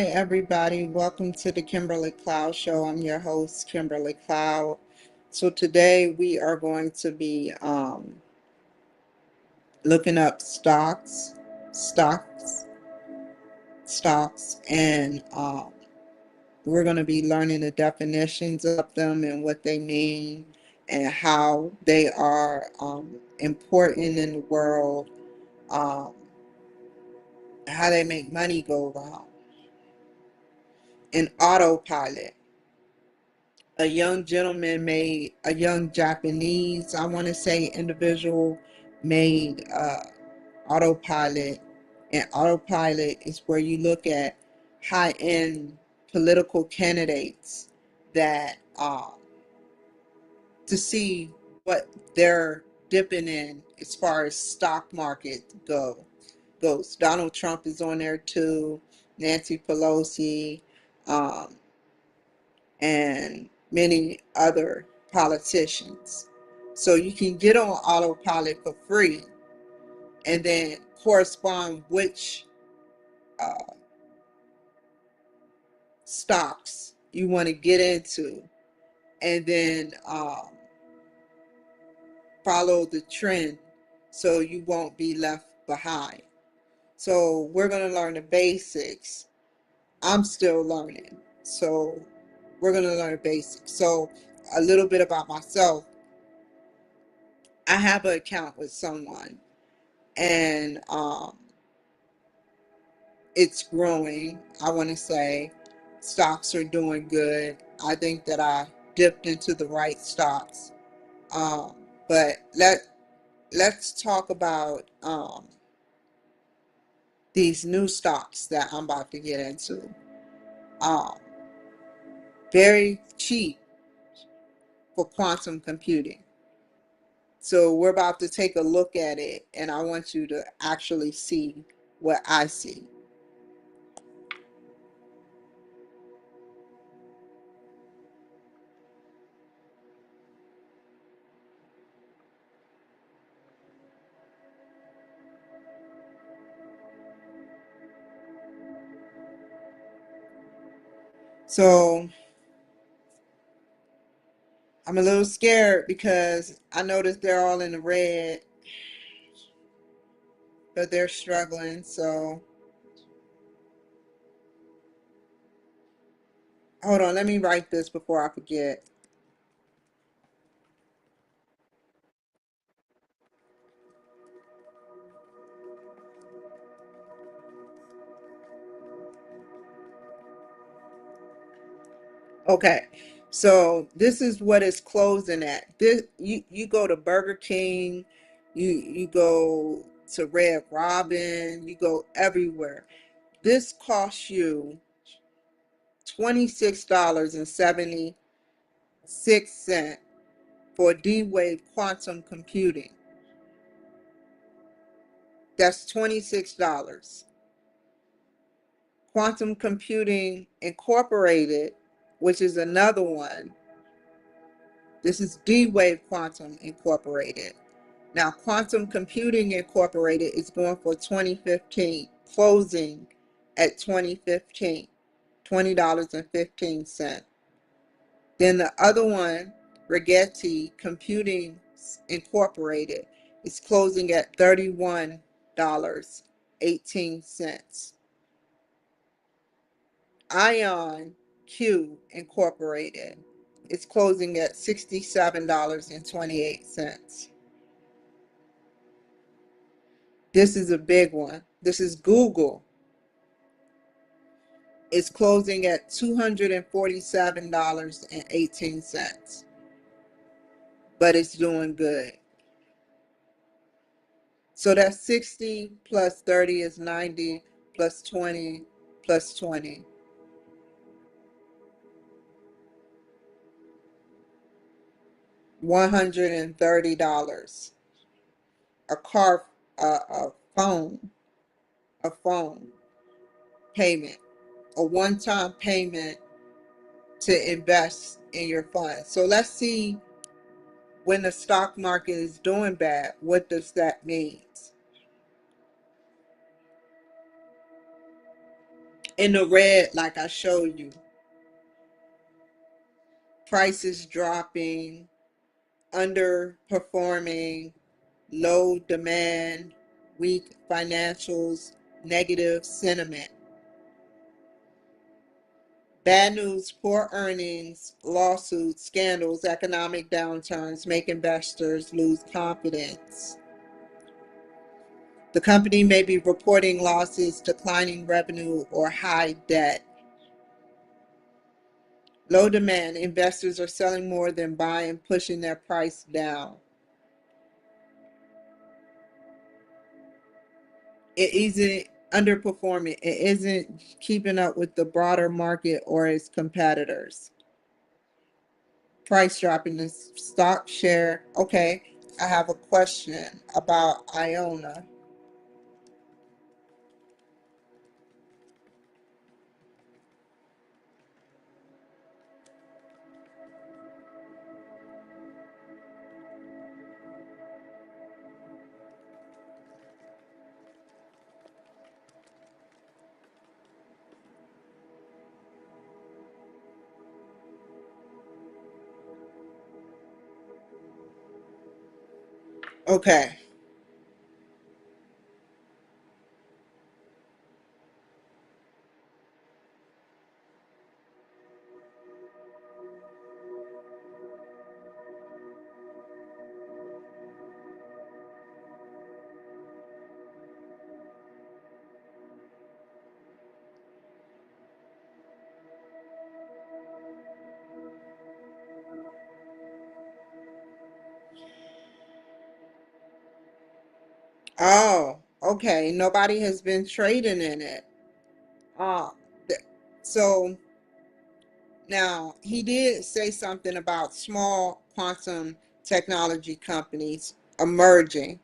Hi, everybody. Welcome to the Kimberly Cloud Show. I'm your host, Kimberly Cloud. So today we are going to be looking up stocks, and we're going to be learning the definitions of them and what they mean and how they are important in the world, um, how they make money go around. In autopilot. A young gentleman made, a young Japanese, I want to say, individual made autopilot. And autopilot is where you look at high-end political candidates that to see what they're dipping in as far as stock market goes. Donald Trump is on there too, Nancy Pelosi, um, and many other politicians. So you can get on autopilot for free and then correspond which uh, stocks you want to get into, and then follow the trend so you won't be left behind. So we're going to learn the basics. I'm still learning. So we're going to learn the basics. So a little bit about myself. I have an account with someone, and it's growing. I want to say stocks are doing good. I think that I dipped into the right stocks. Um, but let's talk about these new stocks that I'm about to get into. Um, Very cheap for quantum computing. So we're about to take a look at it, and I want you to actually see what I see. So I'm a little scared because I noticed they're all in the red, but they're struggling. So hold on, let me write this before I forget. Okay, so this is what it's closing at. This you go to Burger King, you go to Red Robin, you go everywhere. This costs you $26.76 for D-Wave quantum computing. That's $26. Quantum Computing Incorporated, which is another one. This is D-Wave Quantum Incorporated. Now, Quantum Computing Incorporated is going for 2015, closing at 2015, $20.15. Then the other one, Rigetti Computing Incorporated, is closing at $31.18. Ion Q Incorporated is closing at $67.28. This is a big one. This is Google. It's closing at $247.18, but it's doing good. So that's 60 plus 30 is 90 plus 20 plus 20. $130. A car, a phone, a phone payment, a one-time payment to invest in your fund. So let's see, when the stock market is doing bad, what does that mean? in the red, like I showed you. Prices dropping, underperforming, low demand, weak financials, negative sentiment. Bad news, poor earnings, lawsuits, scandals, economic downturns make investors lose confidence. The company may be reporting losses, declining revenue, or high debt. Low demand, investors are selling more than buying, pushing their price down. It isn't underperforming. It isn't keeping up with the broader market or its competitors. Price dropping the stock share. Okay, I have a question about Iona. Okay. Oh, okay. Nobody has been trading in it. Uh, so now he did say something about small quantum technology companies emerging.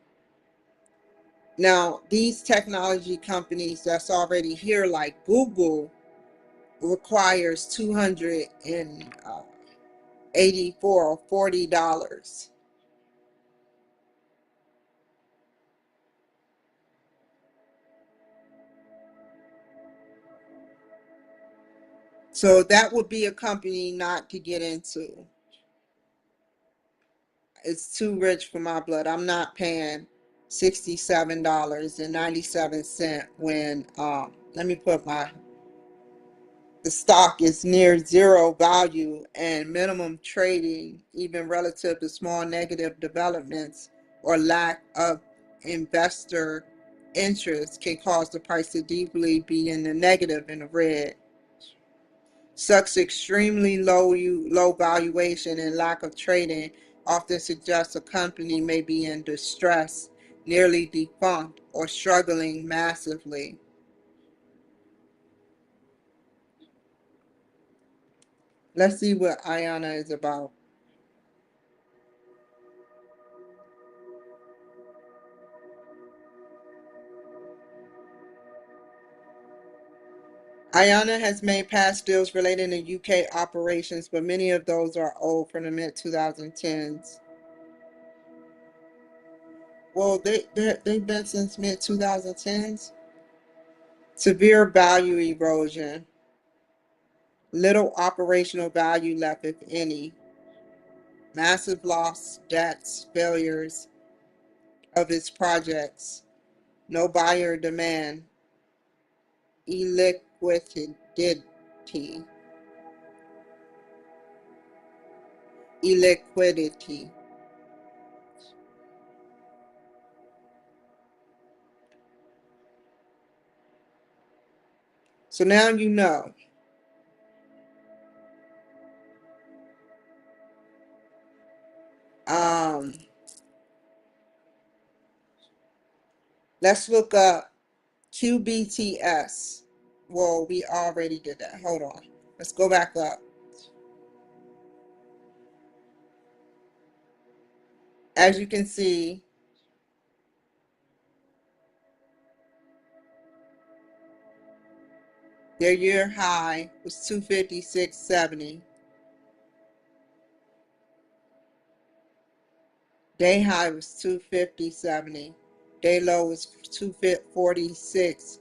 Now, these technology companies that's already here, like Google, requires $284 or $40. So that would be a company not to get into. It's too rich for my blood. I'm not paying $67.97 when let me put my the stock is near zero value and minimum trading, even relative to small negative developments or lack of investor interest, can cause the price to deeply be in the negative, in the red. Such extremely low valuation and lack of trading often suggests a company may be in distress, nearly defunct, or struggling massively. Let's see what Iona is about. Iona has made past deals relating to UK operations, but many of those are old, from the mid 2010s. Well, they've been since mid 2010s. Severe value erosion, little operational value left, if any, massive loss, debts, failures of its projects, no buyer demand, illiquidity, illiquidity. So now you know. Um, let's look up QBTS. Well, we already did that. Hold on. Let's go back up. As you can see, their year high was 256.70. Day high was 250.70. Day low was 246.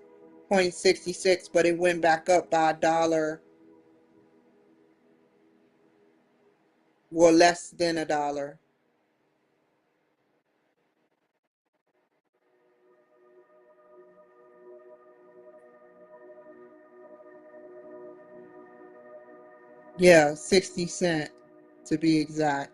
0.66, but it went back up by $1, well, less than $1. Yeah, 60 cent to be exact.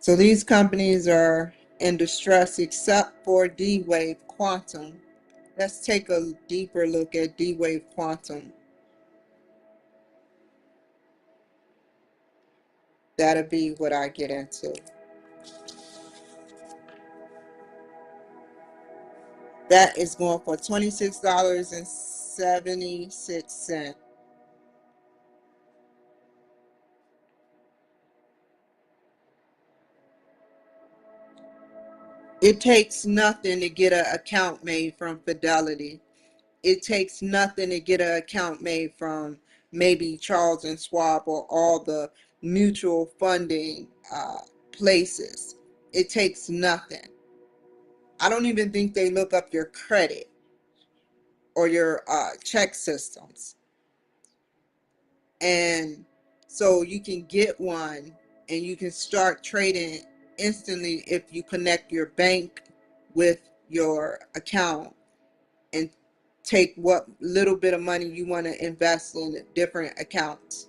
So these companies are in distress except for D-Wave Quantum. Let's take a deeper look at D-Wave Quantum. That'll be what I get into. That is going for $26.76. It takes nothing to get an account made from Fidelity. It takes nothing to get an account made from maybe Charles and Schwab or all the mutual funding places. It takes nothing. I don't even think they look up your credit or your check systems. And so you can get one and you can start trading instantly if you connect your bank with your account and take what little bit of money you want to invest in different accounts.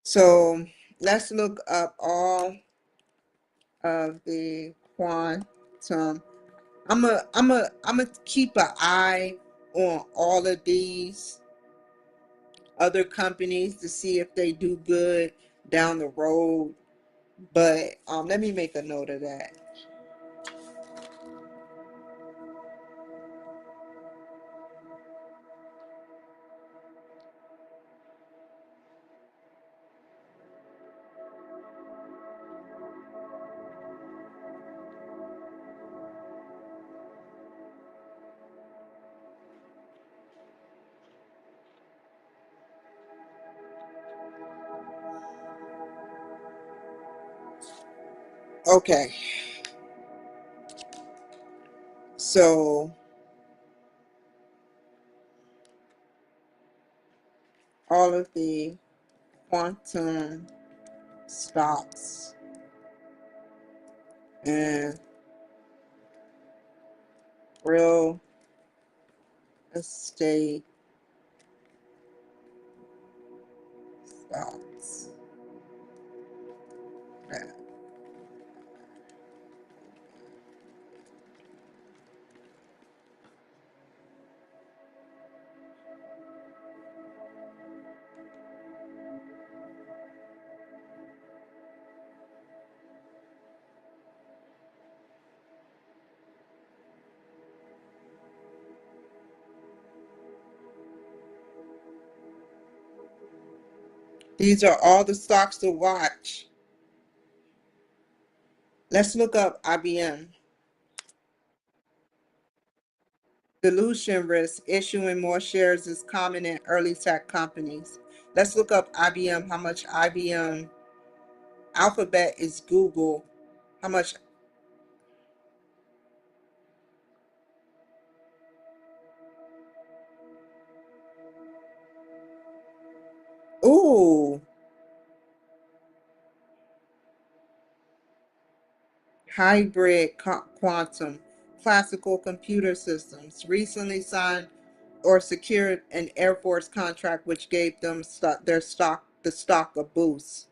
So let's look up all of the quantum. I'm a keep an eye on all of these other companies to see if they do good down the road. But let me make a note of that. Okay, so all of the quantum stocks and real estate stocks. These are all the stocks to watch. Let's look up IBM. Dilution risk, issuing more shares is common in early tech companies. Let's look up IBM, how much IBM, Alphabet is Google, how much, ooh, hybrid quantum, classical computer systems, recently signed or secured an Air Force contract which gave them the stock a boost.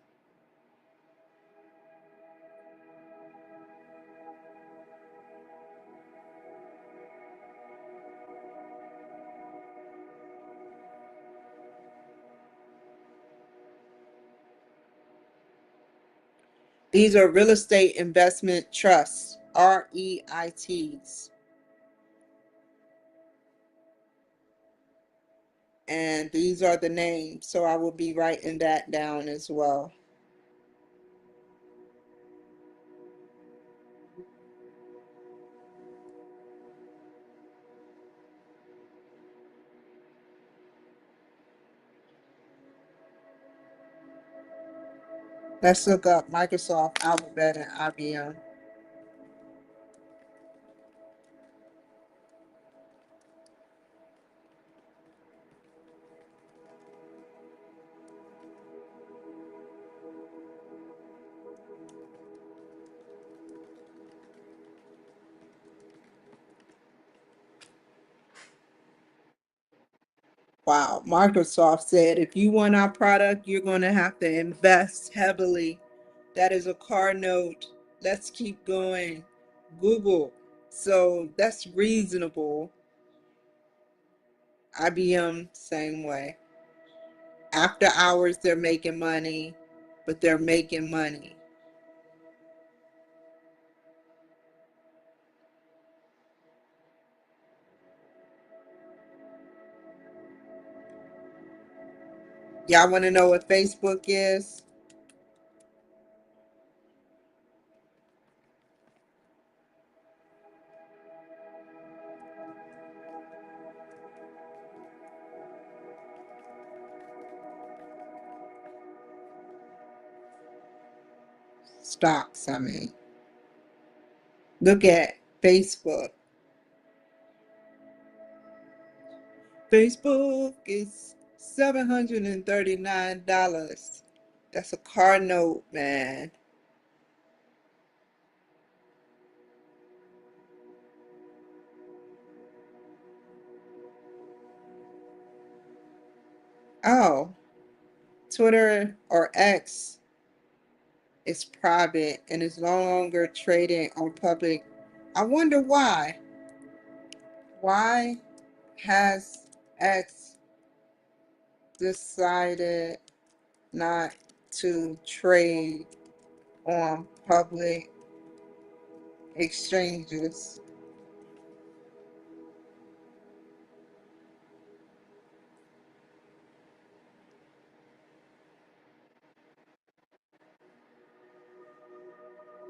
These are real estate investment trusts, REITs. And these are the names, so I will be writing that down as well. Let's look up Microsoft, Alphabet, and IBM. Wow, Microsoft said if you want our product, you're going to have to invest heavily. That is a car note. Let's keep going. Google. So that's reasonable. IBM, same way. After hours, they're making money, but they're making money. Y'all want to know what Facebook is? Stocks, I mean. Look at Facebook. Facebook is $739. That's a car note, man. Oh, Twitter or X is private and is no longer trading on public. I wonder why. Why has X decided not to trade on public exchanges?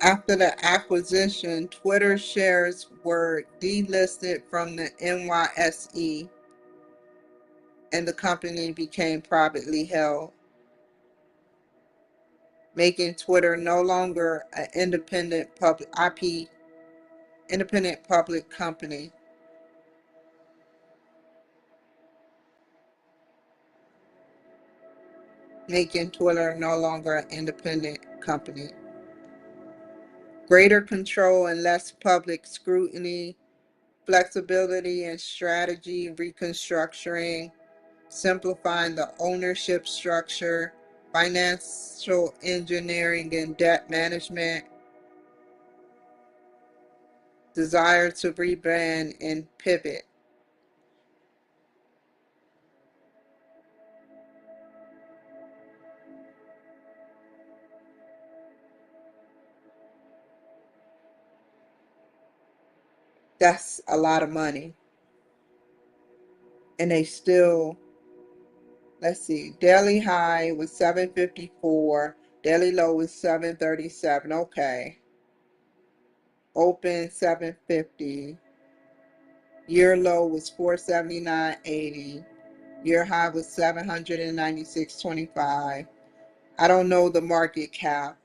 After the acquisition, Twitter shares were delisted from the NYSE and the company became privately held, making Twitter no longer an independent public company. Making Twitter no longer an independent company. Greater control and less public scrutiny, flexibility and strategy reconstructing, simplifying the ownership structure, financial engineering and debt management, desire to rebrand and pivot. That's a lot of money. And they still, let's see, daily high was 754, daily low was 737. Okay. Open 750. Year low was 479.80. Year high was 796.25. I don't know the market cap,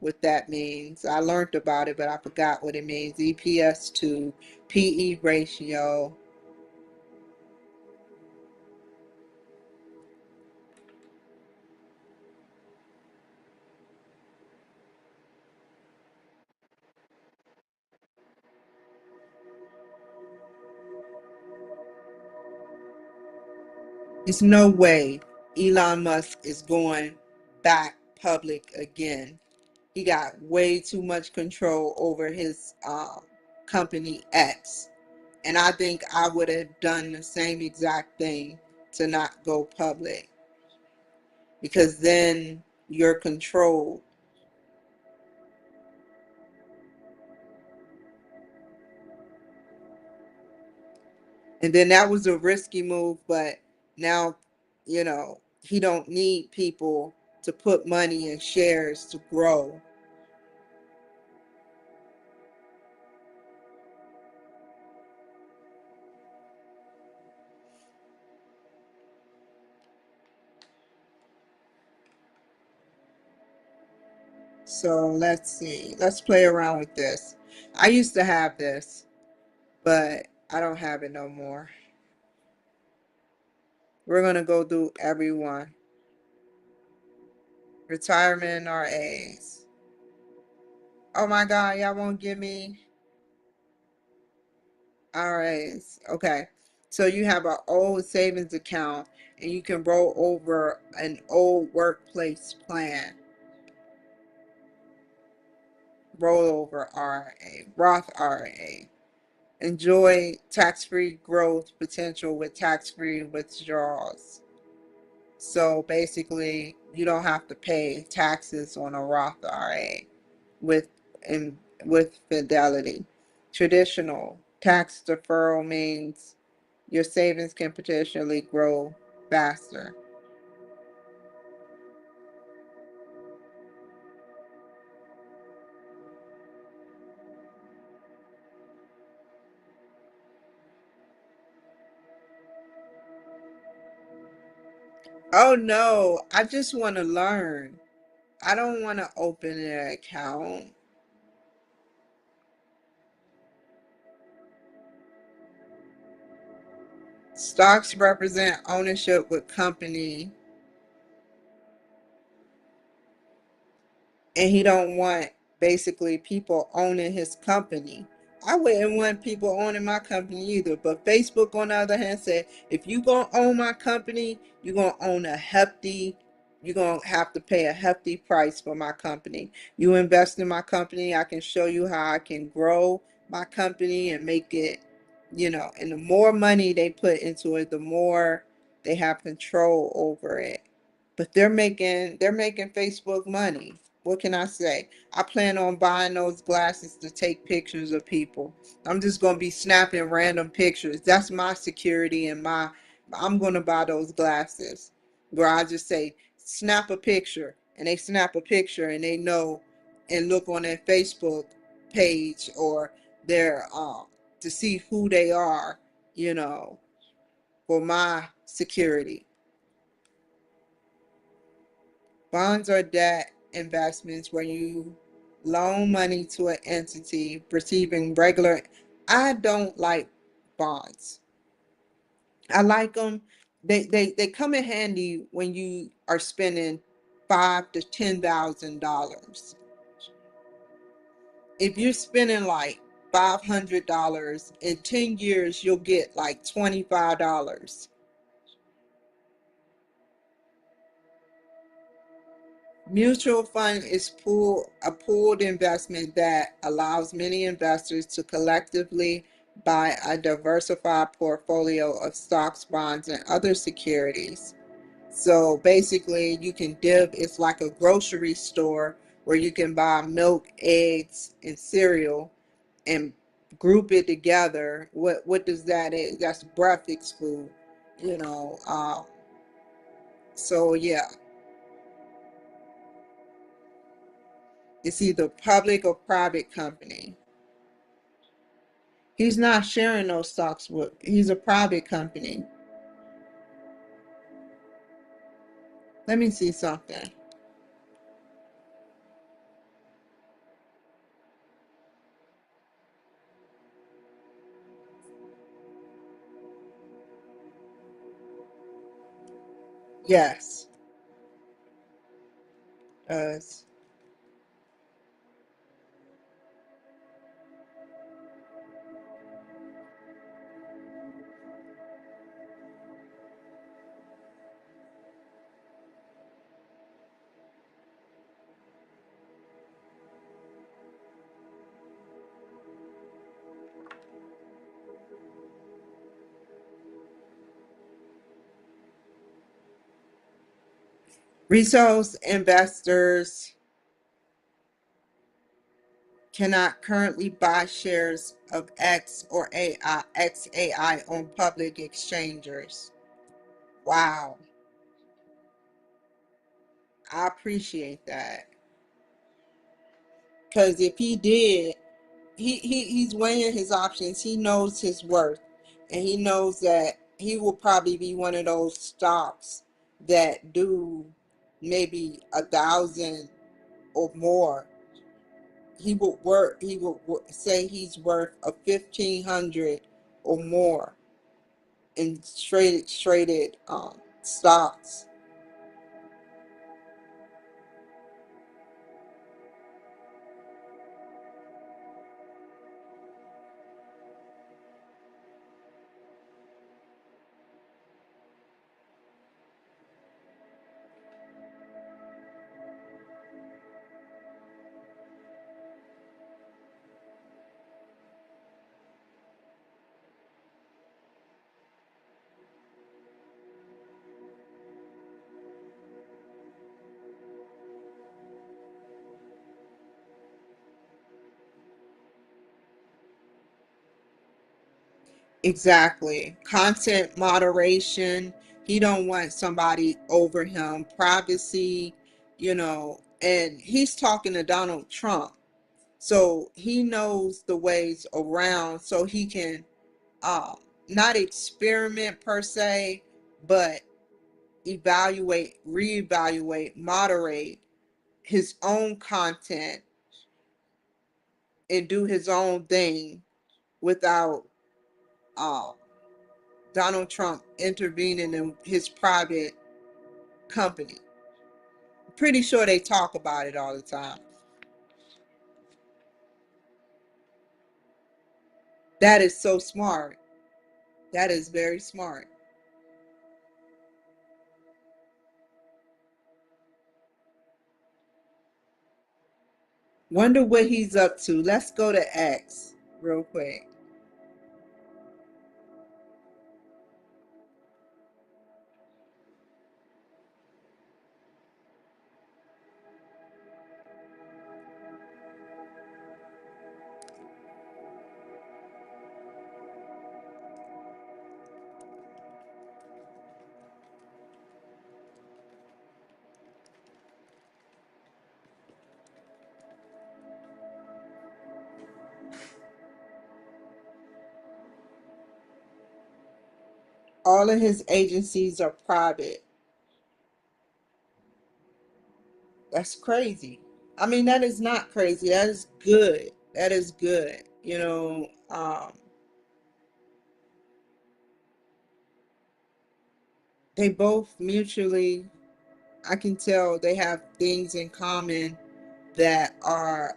what that means. I learned about it, but I forgot what it means. EPS to PE ratio. There's no way Elon Musk is going back public again. He got way too much control over his company X. And I think I would have done the same exact thing to not go public, because then you're controlled. And then that was a risky move, but now, he don't need people to put money in shares to grow. So let's see. Let's play around with this. I used to have this, but I don't have it no more. We're going to go through everyone. Retirement RAs. Oh my God, y'all won't give me RAs. Okay. So you have an old savings account and you can roll over an old workplace plan. Rollover RA, Roth RA. Enjoy tax-free growth potential with tax-free withdrawals. So basically, you don't have to pay taxes on a Roth IRA with in, with Fidelity. Traditional tax deferral means your savings can potentially grow faster. Oh no, I just want to learn. I don't want to open an account. Stocks represent ownership with company, and he don't want basically people owning his company. I wouldn't want people owning my company either. But Facebook, on the other hand, said if you gonna own my company, you're gonna own a hefty. You're gonna have to pay a hefty price for my company. You invest in my company, I can show you how I can grow my company and make it. And the more money they put into it, the more they have control over it. But they're making Facebook money. What can I say? I plan on buying those glasses to take pictures of people. I'm just gonna be snapping random pictures. That's my security and I'm gonna buy those glasses where I just say snap a picture and they snap a picture and they know and look on their Facebook page or their to see who they are, you know, for my security. Bonds are debt investments where you loan money to an entity receiving regular. I don't like bonds. I like them. They come in handy when you are spending $5,000 to $10,000. If you're spending like $500 in 10 years, you'll get like $25. Mutual fund is a pooled investment that allows many investors to collectively buy a diversified portfolio of stocks, bonds, and other securities. So basically, you can dip, it's like a grocery store where you can buy milk, eggs, and cereal and group it together. What does that is? That's breakfast food, you know. So yeah, it's either public or private company. He's not sharing those stocks with, he's a private company. Let me see something. Yes. Uh, resource investors cannot currently buy shares of XAI on public exchanges. Wow. I appreciate that. Because if he did, he's weighing his options. He knows his worth. And he knows that he will probably be one of those stocks that do maybe 1,000 or more. He would say he's worth a 1,500 or more in traded stocks. Exactly. Content moderation. He don't want somebody over him. Privacy, and he's talking to Donald Trump. So he knows the ways around so he can um not experiment per se, but evaluate, reevaluate, moderate his own content and do his own thing without um Donald Trump intervening in his private company. Pretty sure they talk about it all the time. That is so smart. That is very smart. Wonder what he's up to. Let's go to X real quick. All of his agencies are private. That's crazy. I mean, that is not crazy. That is good. That is good. They both mutually, I can tell they have things in common that are,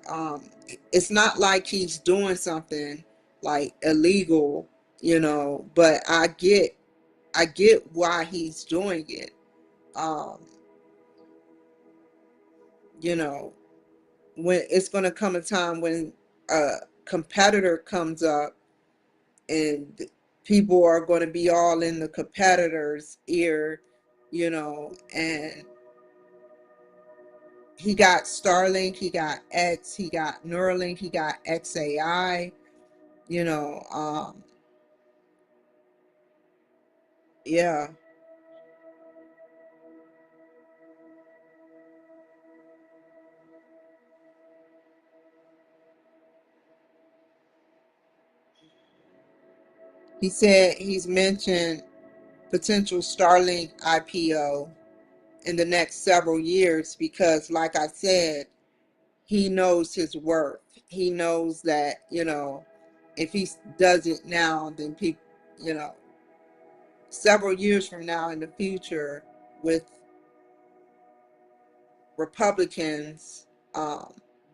it's not like he's doing something like illegal, but I get why he's doing it. Um, you know, when it's going to come a time when a competitor comes up and people are going to be all in the competitor's ear, and he got Starlink, he got X, he got Neuralink, he got XAI, you know, um, yeah. He said he's mentioned potential Starlink IPO in the next several years because, like I said, he knows his worth. He knows that, if he does it now, then people, you know, several years from now in the future, with Republicans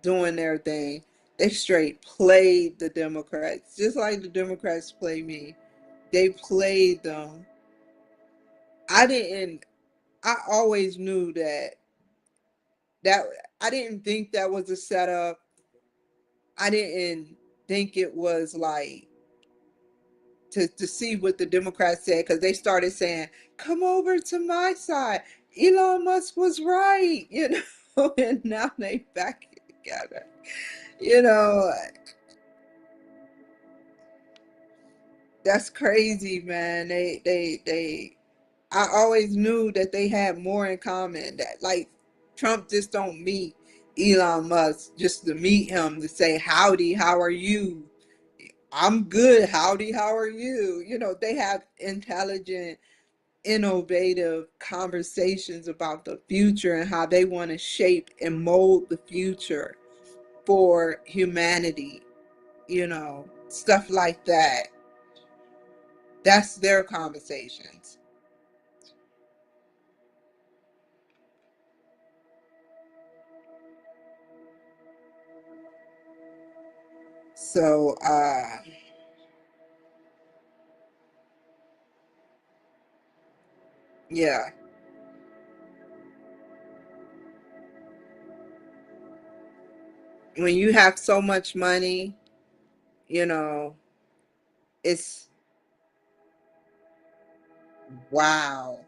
doing their thing, they straight played the Democrats, just like the Democrats play me. They played them. I didn't. I always knew that I didn't think that was a setup. I didn't think it was like to see what the Democrats said because they started saying, "Come over to my side. Elon Musk was right," and now they back together. You know, that's crazy, man. They. I always knew that they had more in common. That like Trump just don't meet Elon Musk just to meet him to say howdy, how are you? I'm good. Howdy, how are you? They have intelligent innovative conversations about the future and how they want to shape and mold the future for humanity, stuff like that. That's their conversations. So, yeah, when you have so much money, you know, it's wow.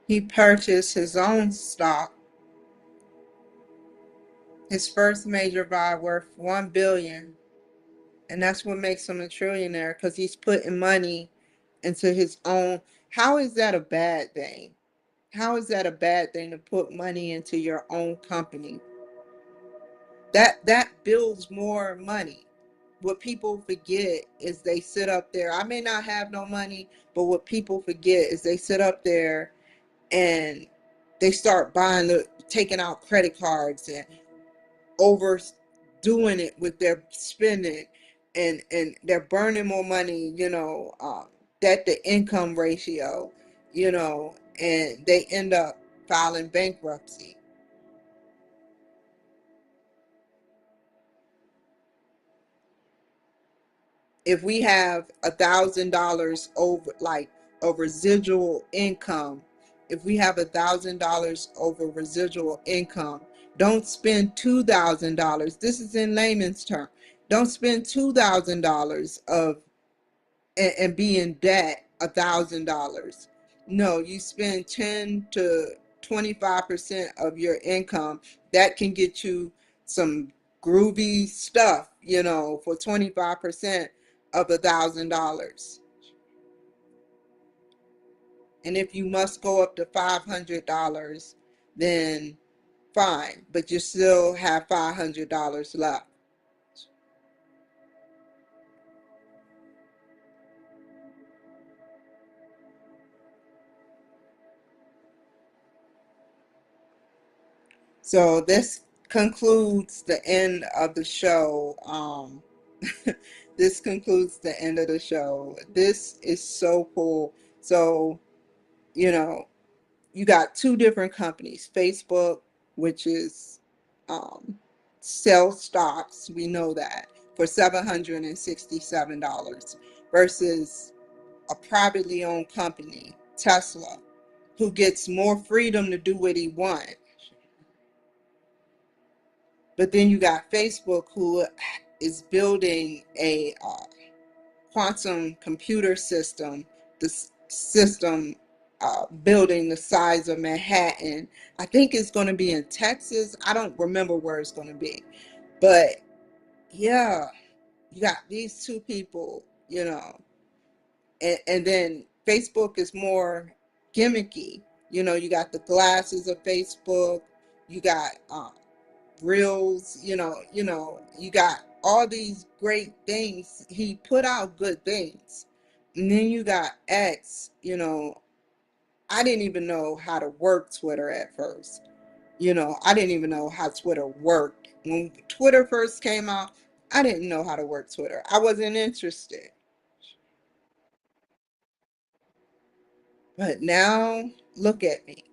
He purchased his own stock, his first major buy worth 1 billion, and that's what makes him a trillionaire because he's putting money into his own. How is that a bad thing? How is that a bad thing to put money into your own company? That builds more money. What people forget is they sit up there. I may not have no money, but what people forget is they sit up there and they start taking out credit cards and overdoing it with their spending, and they're burning more money, that the income ratio, and they end up filing bankruptcy. If we have $1,000 over, like, a residual income, if we have $1,000 over residual income, don't spend $2,000. This is in layman's term. Don't spend $2,000 and be in debt $1,000. No, you spend 10 to 25% of your income. That can get you some groovy stuff, for 25% of $1,000. And if you must go up to $500, then fine, but you still have $500 left. So this concludes the end of the show. This concludes the end of the show. This is so cool. So, you know, you got two different companies. Facebook, which is sell stocks, we know that, for $767, versus a privately owned company, Tesla, who gets more freedom to do what he wants. But then you got Facebook, who is building a quantum computer system, the system building the size of Manhattan. I think it's going to be in Texas. I don't remember where it's going to be. But yeah, you got these two people, and then Facebook is more gimmicky. You got the glasses of Facebook, you got reels, you got all these great things. He put out good things. And then you got X. I didn't even know how to work Twitter at first. I didn't even know how Twitter worked. When Twitter first came out, I didn't know how to work Twitter. I wasn't interested. But now, look at me.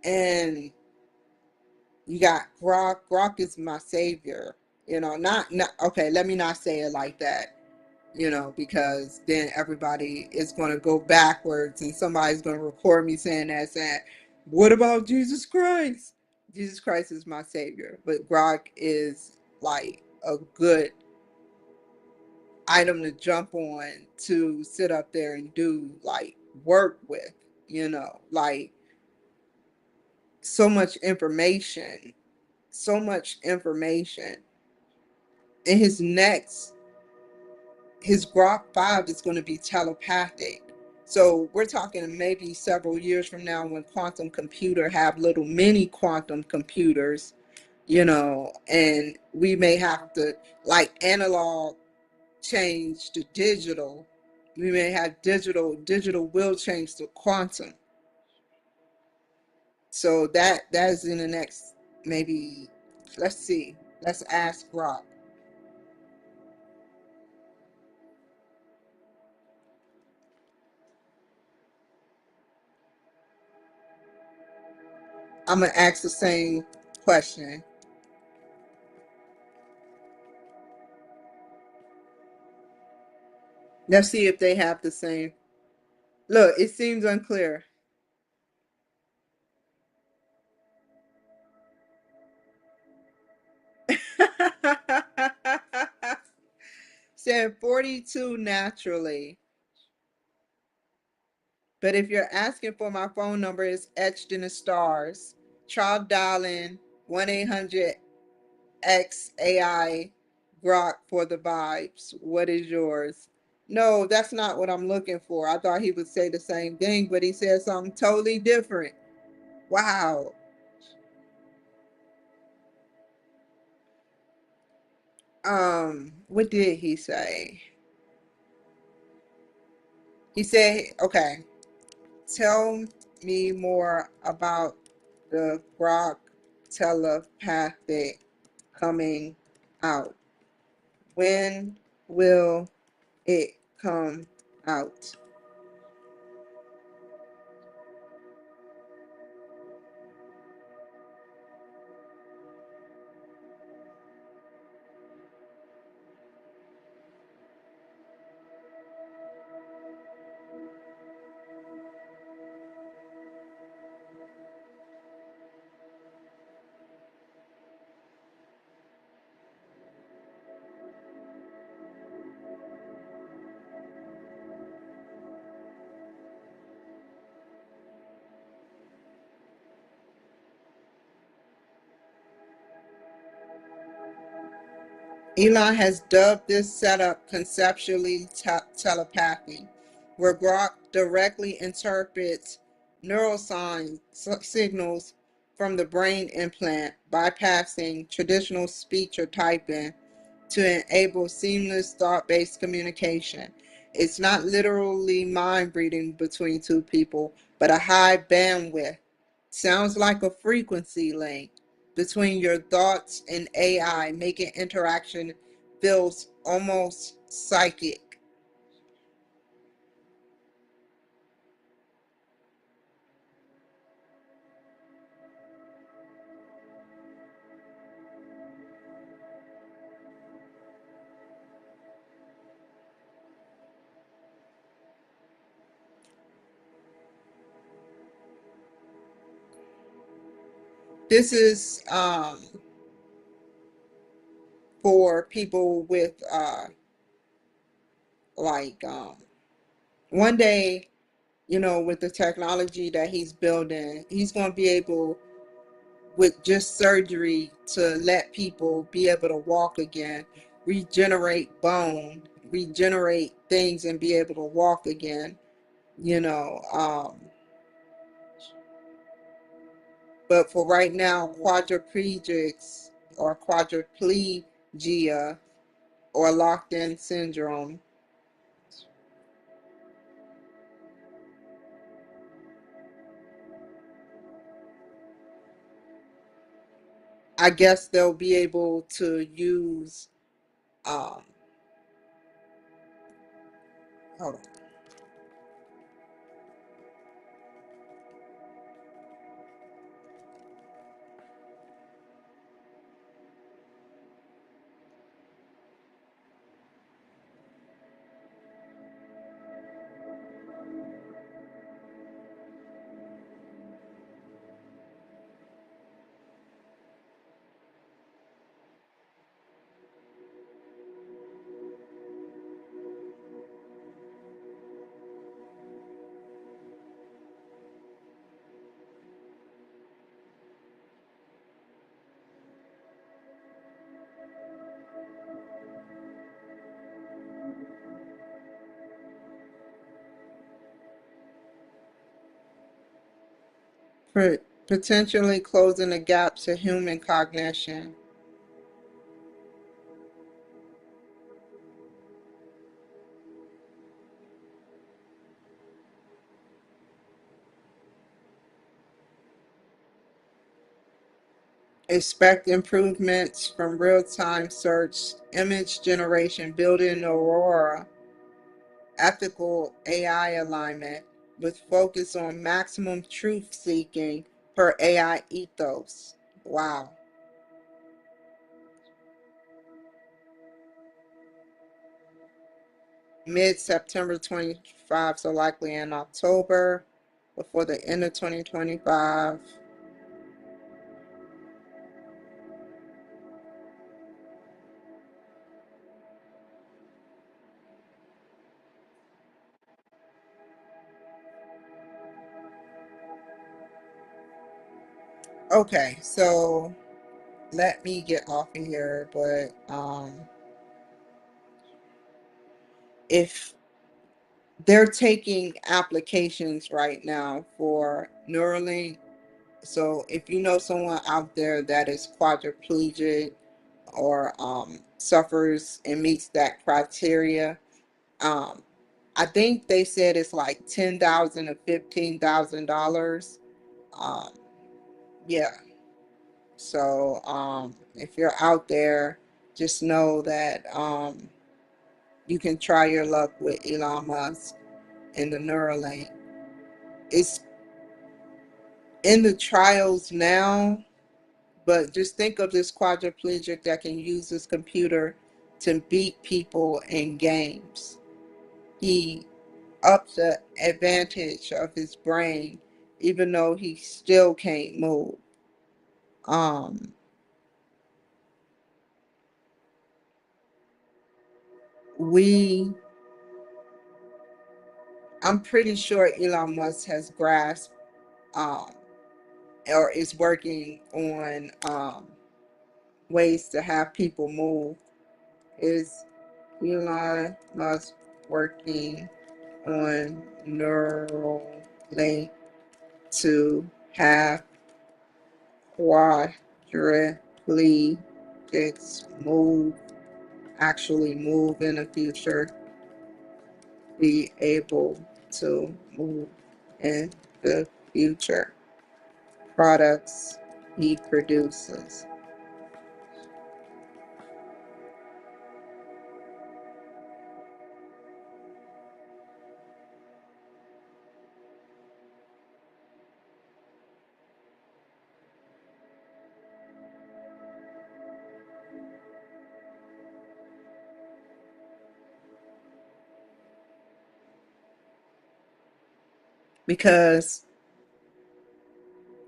And You got Grok. Grok is my savior. Not okay. Let me not say it like that. Because then everybody is going to go backwards, and somebody's going to record me saying that. Saying, "What about Jesus Christ?" Jesus Christ is my savior, but Grok is like a good item to jump on to sit up there and do like work with. Like so much information, so much information. And his Grok 5 is going to be telepathic. So we're talking maybe several years from now when quantum computer have little mini quantum computers, and we may have to, like, analog change to digital. We may have digital will change to quantum. So that is in the next, maybe, let's see. Let's ask Grok. I'm gonna ask the same question. Let's see if they have the same. Look, it seems unclear. Said 42 naturally. But if you're asking for my phone number, it's etched in the stars. Try dialing 1-800-XAI Grok for the vibes. What is yours? No, that's not what I'm looking for. I thought he would say the same thing, but he said something totally different. Wow. What did he say? He said, okay, tell me more about the Grok telepathic coming out. When will it come out? Elon has dubbed this setup conceptually telepathy, where Grok directly interprets neuroscience signals from the brain implant, bypassing traditional speech or typing to enable seamless thought-based communication. It's not literally mind reading between two people, but a high bandwidth. Sounds like a frequency link between your thoughts and AI, making interaction feels almost psychic. This is for people with like one day, with the technology that he's building, he's going to be able, with just surgery, to let people be able to walk again, regenerate bone, regenerate things, and be able to walk again. You know, but for right now, quadriplegics or quadriplegia or locked in syndrome, I guess they'll be able to use, um, hold on. potentially closing the gap to human cognition. Expect improvements from real-time search, image generation, building Aurora, ethical AI alignment with focus on maximum truth seeking per AI ethos. Wow. Mid-September 25, so likely in October, before the end of 2025. Okay, so let me get off of here, but if they're taking applications right now for Neuralink, so if you know someone out there that is quadriplegic or suffers and meets that criteria, um, I think they said it's like $10,000 to $15,000. Um, yeah. So if you're out there, just know that you can try your luck with Elon Musk and the Neuralink. It's in the trials now, but just think of this quadriplegic that can use his computer to beat people in games. He ups the advantage of his brain, even though he still can't move. Um, we, I'm pretty sure Elon Musk has grasped um, or is working on ways to have people move. Is Elon Musk working on Neuralink to have quadriplegics actually move in the future, be able to move in the future? Products he produces. Because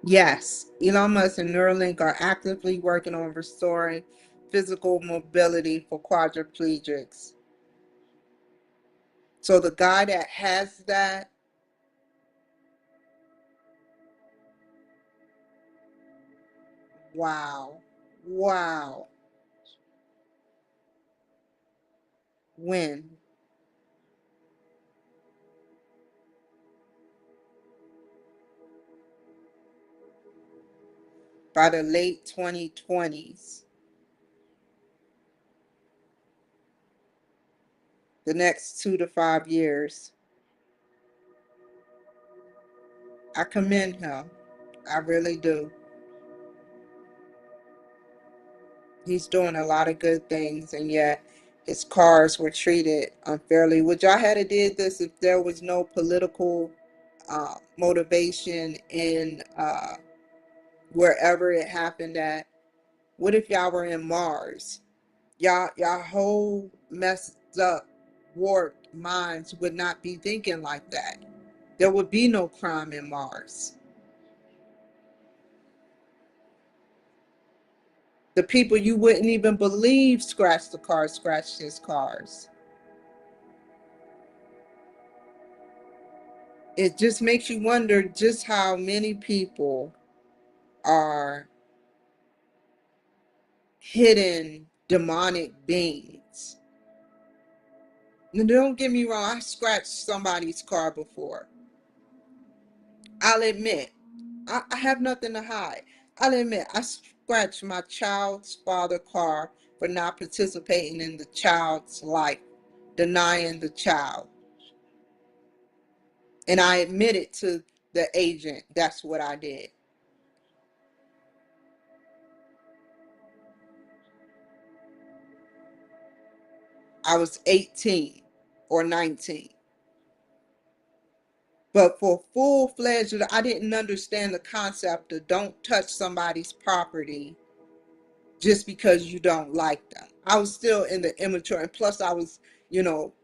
yes, Elon Musk and Neuralink are actively working on restoring physical mobility for quadriplegics. So the guy that has that, wow, wow, when? By the late 2020s, the next 2 to 5 years. I commend him. I really do. He's doing a lot of good things, and yet his cars were treated unfairly. Would y'all have did this if there was no political motivation in wherever it happened at? What if y'all were in Mars? Y'all whole messed up, warped minds would not be thinking like that. There would be no crime in Mars. The people you wouldn't even believe scratched the car, scratched his cars. It just makes you wonder just how many people are hidden demonic beings. Now, don't get me wrong, I scratched somebody's car before. I'll admit, I have nothing to hide. I'll admit, I scratched my child's father car for not participating in the child's life, denying the child. And I admitted to the agent that's what I did. I was 18 or 19. But for full-fledged, I didn't understand the concept of don't touch somebody's property just because you don't like them. I was still in the immature, and plus I was, you know,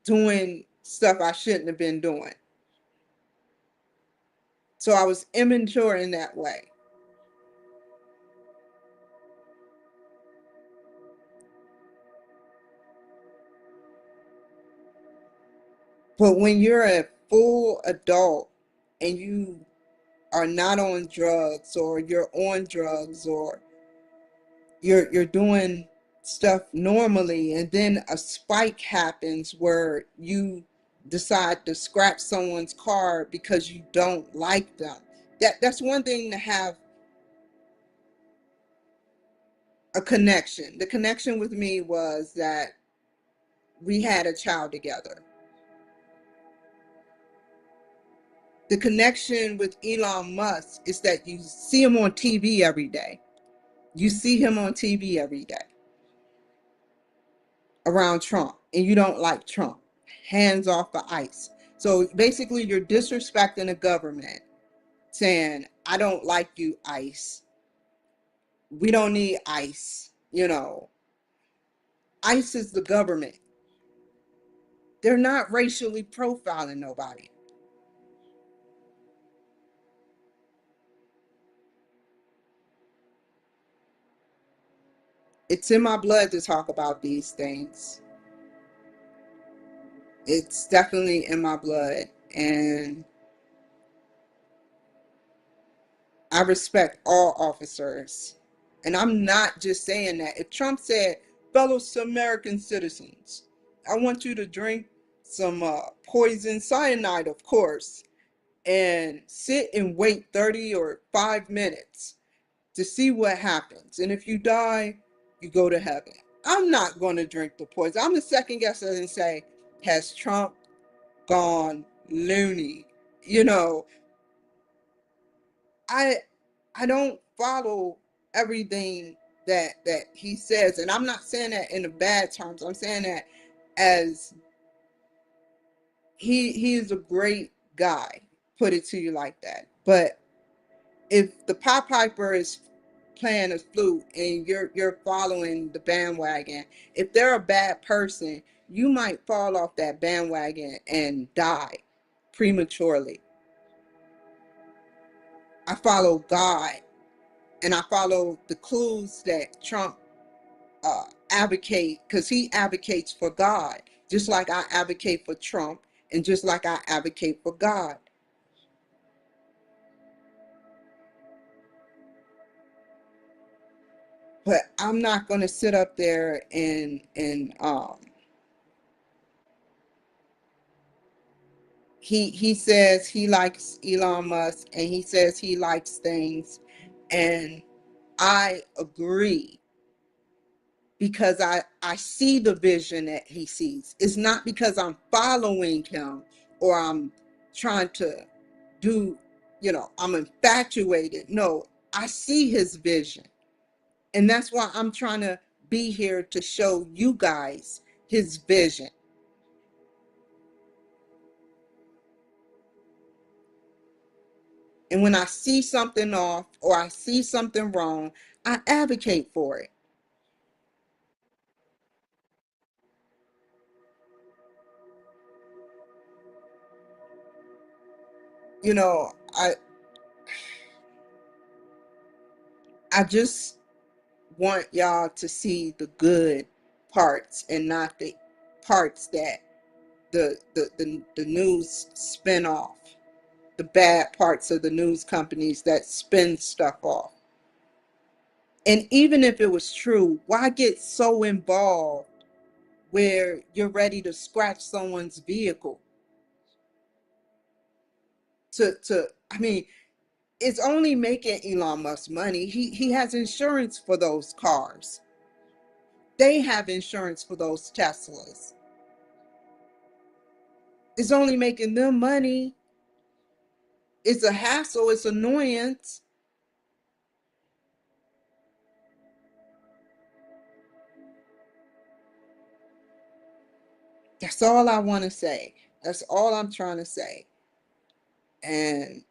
doing stuff I shouldn't have been doing. So I was immature in that way. But when you're a full adult and you are not on drugs, or you're on drugs, or you're doing stuff normally, and then a spike happens where you decide to scratch someone's car because you don't like them. That's one thing to have a connection. The connection with me was that we had a child together. The connection with Elon Musk is that you see him on TV every day. You see him on TV every day around Trump, and you don't like Trump. Hands off the ice. So basically, you're disrespecting the government, saying, I don't like you, ICE. We don't need ICE. You know, ICE is the government. They're not racially profiling nobody. It's in my blood to talk about these things. It's definitely in my blood. And I respect all officers. And I'm not just saying that. If Trump said, fellow American citizens, I want you to drink some poison cyanide, of course, and sit and wait 30 or 5 minutes to see what happens. And if you die, you go to heaven. I'm not going to drink the poison. I'm the second guesser and say, has Trump gone loony? You know, I I don't follow everything that he says, and I'm not saying that in the bad terms. I'm saying that as he is a great guy, put it to you like that. But if the Pied Piper is playing a flute and you're following the bandwagon, if they're a bad person, you might fall off that bandwagon and die prematurely. I follow God, and I follow the clues that Trump advocate, because he advocates for God, just like I advocate for Trump, and just like I advocate for God. But I'm not going to sit up there and he says he likes Elon Musk, and he says he likes things, and I agree, because I see the vision that he sees. It's not because I'm following him or I'm trying to do, I'm infatuated. No, I see his vision. And that's why I'm trying to be here to show you guys his vision. And when I see something off or I see something wrong, I advocate for it. You know, I just want y'all to see the good parts and not the parts that the news spin off, the bad parts of the news companies that spin stuff off. And even if it was true, why get so involved where you're ready to scratch someone's vehicle? To I mean, is only making Elon Musk money. He has insurance for those cars. They have insurance for those Teslas. It's only making them money. It's a hassle. It's annoyance. That's all I want to say. That's all I'm trying to say. And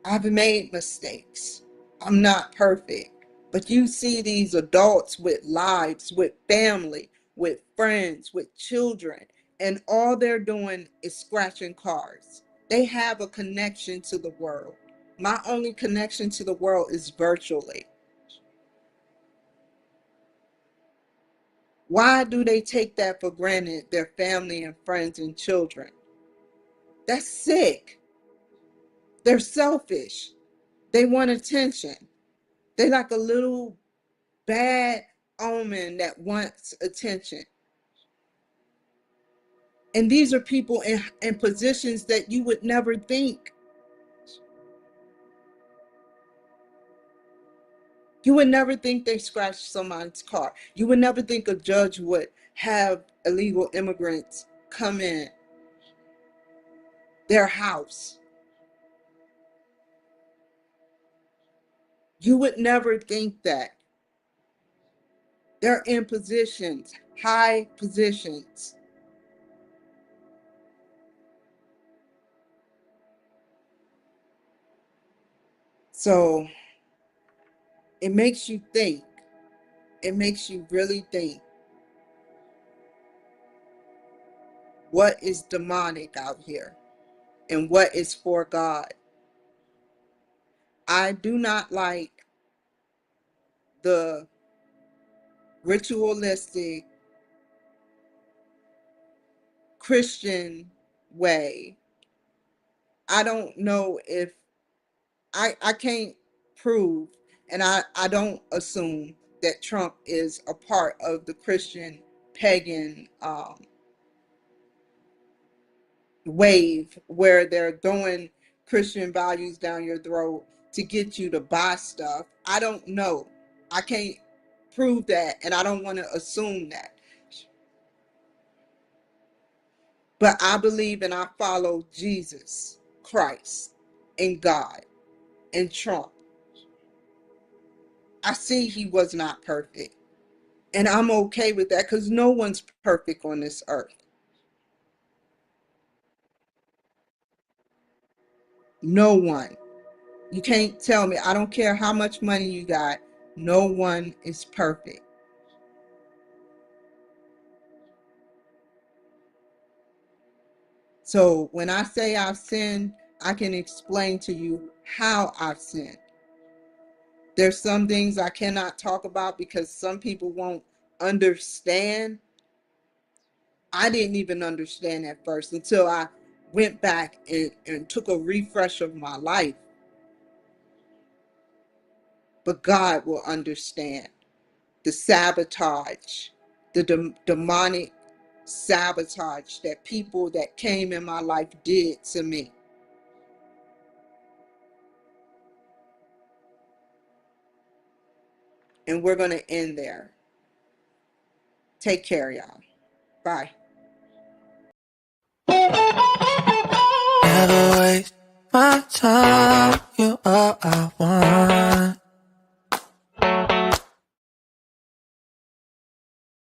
I've made mistakes. I'm not perfect. But you see these adults with lives, with family, with friends, with children, and all they're doing is scratching cars. They have a connection to the world. My only connection to the world is virtually. Why do they take that for granted, their family and friends and children? That's sick. They're selfish. They want attention. They like a little bad omen that wants attention. And these are people in positions that you would never think. You would never think they scratched someone's car. You would never think a judge would have illegal immigrants come in their house. You would never think that. They're in positions, high positions. So it makes you think. It makes you really think. What is demonic out here and what is for God? I do not like the ritualistic Christian way. I don't know if I can't prove, and I don't assume that Trump is a part of the Christian pagan wave where they're throwing Christian values down your throat to get you to buy stuff. I don't know. I can't prove that, and I don't want to assume that. But I believe and I follow Jesus Christ and God and Trump. I see he was not perfect. And I'm okay with that because no one's perfect on this earth. No one. You can't tell me. I don't care how much money you got. No one is perfect. So when I say I've sinned, I can explain to you how I've sinned. There's some things I cannot talk about because some people won't understand. I didn't even understand at first until I went back and took a refresh of my life. But God will understand the sabotage, the demonic sabotage that people that came in my life did to me. And we're going to end there. Take care, y'all. Bye. Never waste my time.